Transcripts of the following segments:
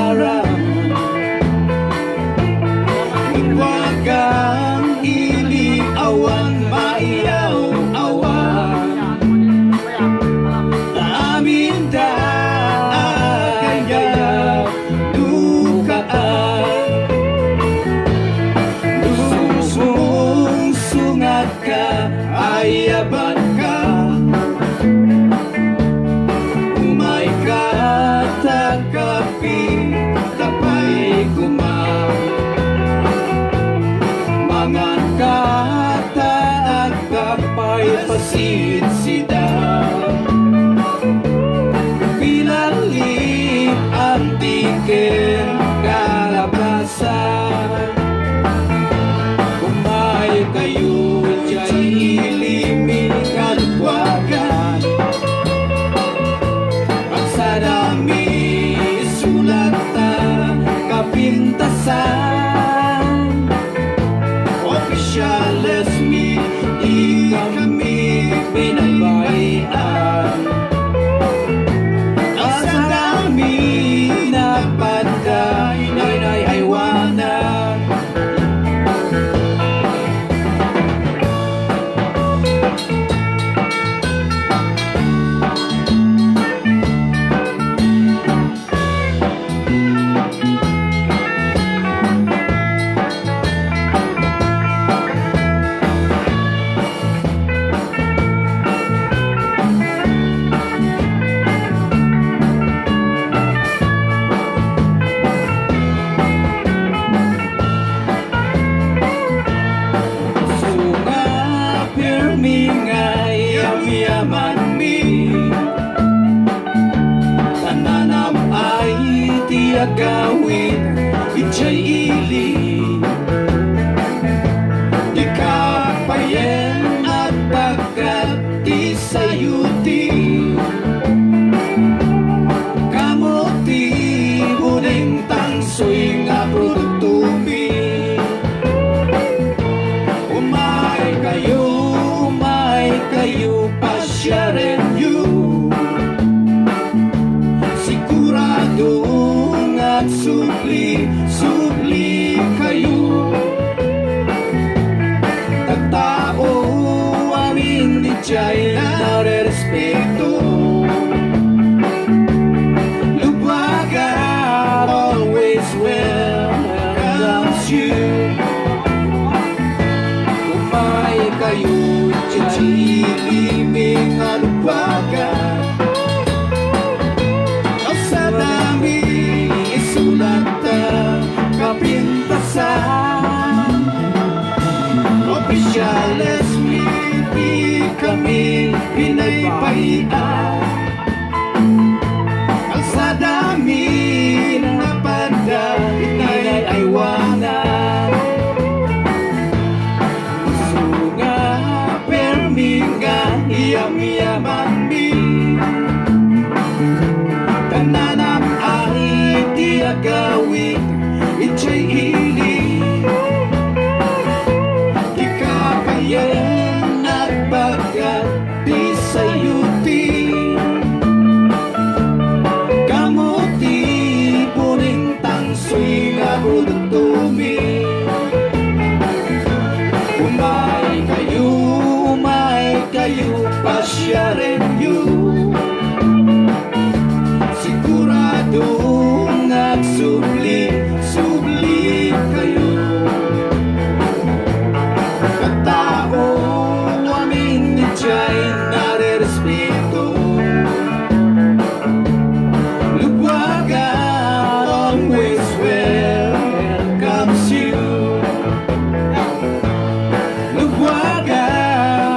kapalaran. Huwag kang iliawan, maiyaw-awan. Amin daya dukaan. Sungat ka, ayaban ka. Umay ka, takapi, tapay kuma. Mangan ka, taag kapay, pasit sida. Pilali, antiken, kalabasan. Umay kayo, dyan ilimin, kalugwagan. At sa dami, sulat na kapintasan. Officiales mi, di kami pinabayaan. At sa dami, napaday, aywanan. Yaman mi tananam ay tiyagawin, itsay ili di kapayen at pagkat di sayuti. Kamuti uning tangsoy nga produkto mi. Umay kayo pasyarin you. Sigurado at supli kayo. Tagtao amin di jay nare-respeto. Lubaga always welcomes you. Umay kayo iliming alubagan. O sa dami isulat na kapintasan. Opisyales di kami pinaypayan. Ang sa dami napada inay-aywanan. Yaman mi tananam ay tiyagawin, itsay ili di kapayen at bagat di sayuti. Kamuti puning tangsoy nga produkto mi. Umay kayo pasyarin you. Sigurado at subli kayo. Katao amin di jay nare-respeto. Luwaga always welcomes you. Luwaga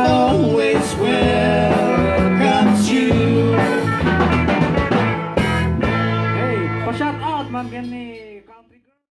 always welcomes you. Hey, pa-shout out man gani.